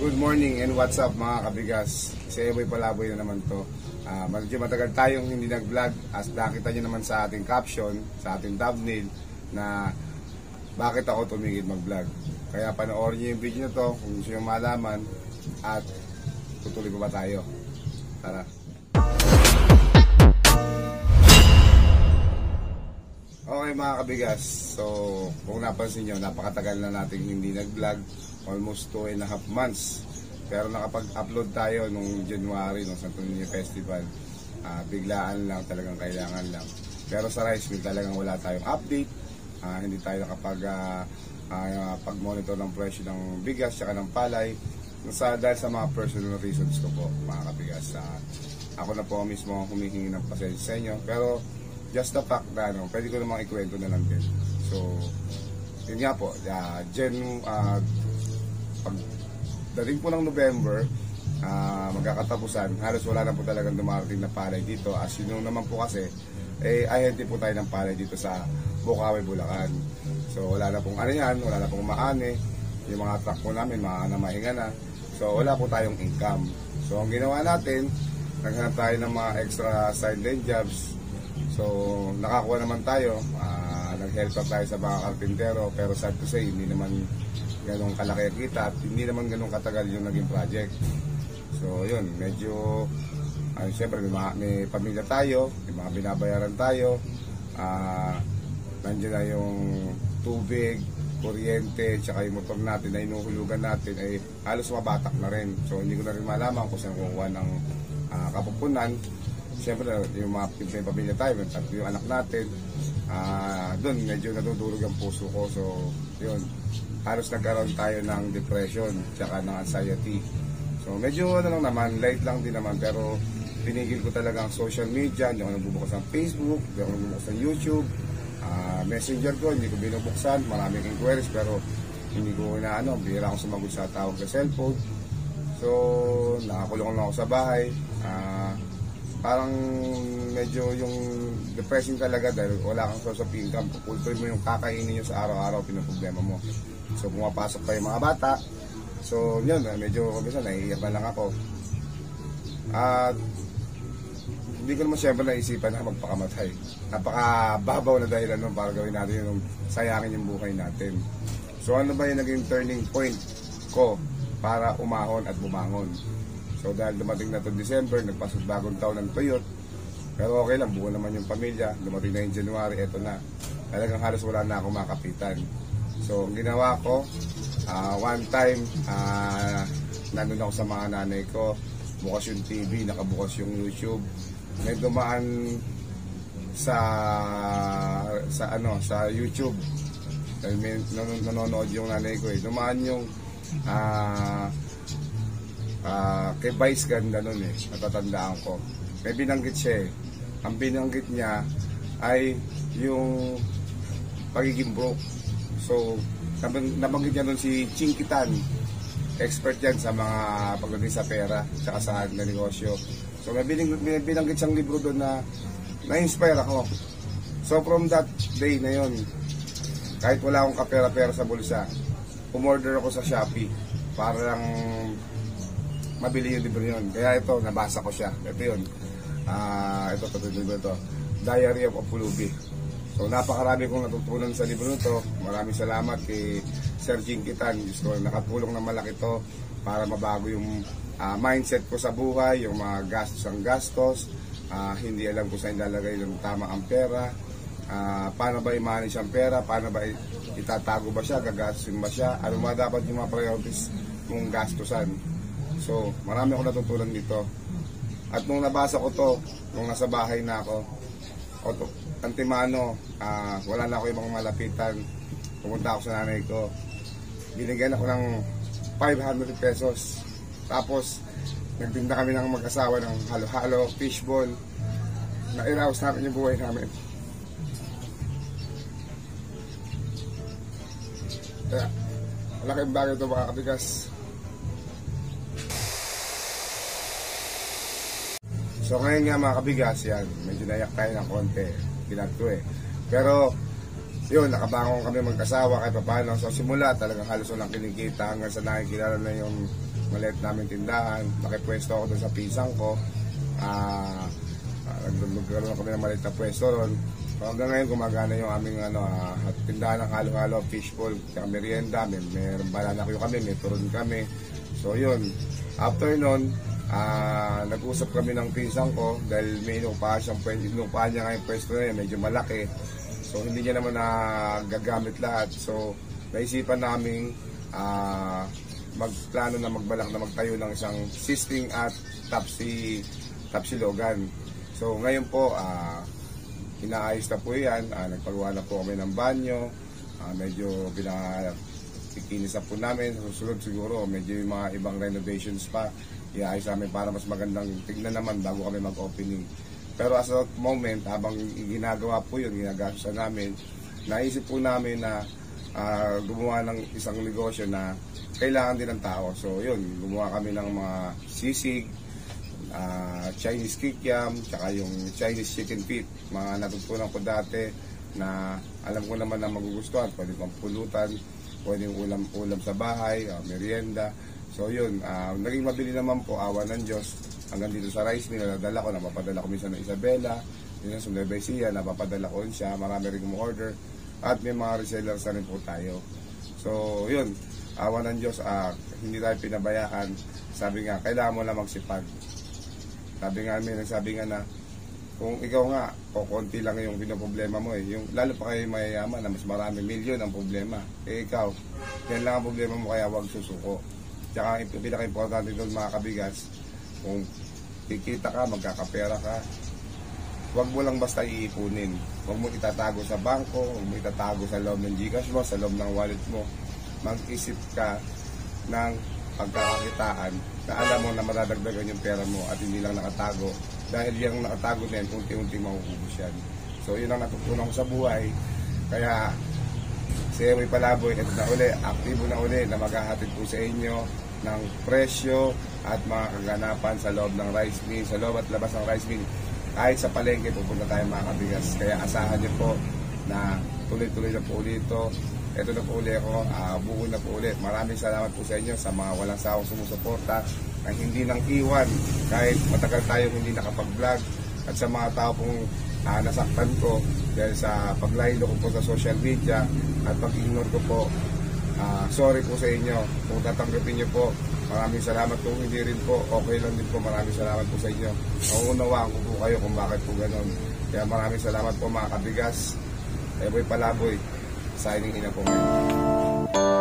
Good morning and what's up mga kabigas. Si Eboy Palaboy na naman to. Medyo matagal tayong hindi nag-vlog as nakita nyo naman sa ating caption, sa ating thumbnail na bakit ako tumigil mag-vlog. Kaya panoorin nyo yung video na to kung gusto nyo malaman at tutuloy pa ba tayo. Tara. Okay mga kabigas, so kung napansin nyo, napakatagal na natin hindi nag-vlog. Almost 2.5 months. Pero nakapag-upload tayo nung January, nung Santo Niño Festival. Biglaan lang, talagang kailangan lang. Pero sa rice mill talagang wala tayong update. Hindi tayo pag-monitor ng presyo ng bigas at ng palay. Dahil sa mga personal reasons ko po, mga kabigas. Ako na po mismo humihingi ng pasensya sa inyo. Pero just the fact na pwede ko namang ikwento na lang din. So, yun nga po, pagdating po ng November, magkakatapusan, halos wala na po talagang dumarating na palay dito. As you know naman po kasi, ahente po tayo ng palay dito sa Bukawi, Bulacan. So wala na pong ano yan, wala na pong maani. Yung mga truck po namin, mahinga na. So wala po tayong income. So ang ginawa natin, naghanap tayo ng mga extra sideline jobs. So nakakuha naman tayo, nag-help up tayo sa mga karpintero. Pero sad to say, hindi naman ganong kalaki kita at hindi naman ganong katagal yung naging project. So yun, medyo siyempre may pamilya tayo, may mga binabayaran tayo, nandiyan na yung tubig, kuryente, tsaka yung motor natin na inuhulugan natin ay halos mabatak na rin. So hindi ko na rin malaman kung saan kukuha ng kapupunan. Siyempre yung mga pamilya tayo, yung anak natin, doon medyo natutulog ang puso ko. So yun, halos nagkaroon tayo ng depression tsaka ng anxiety. So medyo ano lang naman, light lang din naman, pero pinigil ko talaga ang social media. Hindi ako nagbubukas ng Facebook, hindi ako nagbubukas ng YouTube, Messenger ko, hindi ko binubuksan. Maraming inquiries pero hindi ko bihira akong sumagot sa tawag sa cellphone. So nakakulong lang ako sa bahay. Parang medyo yung depressing talaga dahil wala kang source of income. Pupulpul mo yung kakainin nyo sa araw-araw, pinaproblema mo. So pumapasok pa yung mga bata. So yun, medyo kabisa, naiiyak na lang ako. At hindi ko naman siyempre naisipan na magpakamatay. Napakababaw na dahilan nun para gawin natin yung sayangin yung buhay natin. So ano ba yung naging turning point ko para umahon at bumangon? So dahil dumating na to December, nagpasok bagong taon ng tuyot. Pero okay lang, buo naman yung pamilya. Dumating na yung January, eto na. Talagang halos wala na akong makapitan. So ang ginawa ko, one time, nandun ako sa mga nanay ko. Bukas yung TV, nakabukas yung YouTube. May dumaan sa YouTube. Dahil may nanonood yung nanay ko Dumaan yung kay Vice ganda nun natatandaan ko. May binanggit siya Ang binanggit niya ay yung pagiging broke. So nabanggit niya nun si Chinkitan, expert yan sa mga pagdating sa pera tsaka sa negosyo. So may binanggit siyang libro doon na na-inspire ako. So from that day na yon, kahit wala akong kapera-pera sa bulsa, umorder ako sa Shopee para lang mabili yung libro yun. Kaya ito, nabasa ko siya. Ito yun. Ito, Diary of a Pulubi. So napakarami kong natutunan sa libro nito. Maraming salamat kay Sir Chinkitan. Diyos ko, nakatulong na malaki to para mabago yung mindset ko sa buhay, yung mga gastos. Hindi alam kung saan ilalagay yung tama ang pera. Paano ba i-manage ang pera? Paano ba itatago ba siya? Gagastusin ba siya? Ano ba dapat yung mga priorities mong gastusan? So, marami akong natutunan dito. At nung nabasa ko to, nung nasa bahay na ako, antimano, wala na ako ibang malapitan. Pumunta ako sa nanay ko. Binigyan ako ng 500 pesos. Tapos, nagtinda kami ng mag-asawa ng halo-halo, fishball. Nairaos namin yung buhay namin. Kaya, malaking bagay ito mga kabigas. So ngayon nga mga kabigas, yan, medyo nayak tayo ng konti, pinagto Pero yun, nakabangon kami mag-asawa kahit paano. So simula talagang halos walang kinikita hanggang sa nakikilala na yung maliit namin tindahan. Nakipwesto ako doon sa pisang ko. Nagkaroon kami ng maliit na pwesto ron. So hanggang ngayon gumagana yung aming tindahan ng halo-halo, fishbowl, tsaka merienda. May banana ko kami, may turon kami. So yun, after nun, nag-usap kami ng pisang ko dahil may inupahan niya ngayon pwesto na yun, medyo malaki. So hindi niya naman gagamit lahat. So naisipan namin magplano na magbalak na magtayo ng isang sisting at tapsilogan. So ngayon po inaayos na po yan. Nagpagawa na po kami ng banyo. Medyo pinakikinis na po namin. Sa susunod siguro medyo yung mga ibang renovations pa iaayos namin para mas magandang tignan naman bago kami mag-opening. Pero as of moment, habang ginagawa po yun, ginagawa namin, naisip po namin na gumawa ng isang negosyo na kailangan din ng tao. So yun, gumawa kami ng mga sisig, Chinese kikiam, tsaka yung Chinese chicken feet. Mga natutunan ko dati na alam ko naman na magugustuhan. Pwede pang pulutan, pwede ulam sa bahay, merienda. So yun, naging mabili naman po, awa ng Diyos. Hanggang dito sa rice mill, napapadala ko minsan ng Isabela, minsan sa Nueva Ecija, napapadala ko siya, marami rin order at may mga resellers na rin po tayo. So yun, awa ng Diyos, hindi tayo pinabayaan. Sabi nga, kailangan mo na magsipag. Sabi nga na, kung ikaw nga, o konti lang yung pinoproblema mo yung, lalo pa kayo mayayaman na mas marami milyon ang problema. Ikaw, yan lang ang problema mo, kaya huwag susuko. Tsaka ang pinaka-importante doon mga kabigas, kung kikita ka, magkakapera ka, huwag mo lang basta iipunin. Huwag mo itatago sa bangko, huwag mo itatago sa loob ng Gcash mo, sa loob ng wallet mo. Mag-isip ka ng pagkakakitaan na alam mo na madadagdagan yung pera mo at hindi lang nakatago. Dahil yung nakatago na yan, unti-unti mahuhubos yan. So yun ang natutunan ko sa buhay. Kaya si Eroy Palaboy, ito na uli, aktibo na uli na maghahatid po sa inyo ng presyo at mga kaganapan sa loob ng rice mill, sa loob at labas ng rice mill. Kahit sa palengke, pupunta tayo mga kabigas. Kaya asahan niyo po na tuloy-tuloy na po ulit ito. Ito na po ulit ako, buo na po ulit. Maraming salamat po sa inyo sa mga walang sawang sumusuporta na hindi nang iwan kahit matagal tayong hindi nakapag-vlog, at sa mga tao pong nasaktan ko dahil sa paglaylo ko po sa social media at pag-ignore ko po. Sorry po sa inyo. Kung tatanggapin niyo po, maraming salamat. Kung hindi rin po, okay lang din po. Maraming salamat po sa inyo. Nauunawaan ko po kayo kung bakit po ganon. Kaya maraming salamat po mga kabigas. Eroy Palaboy, signing in na po ngayon.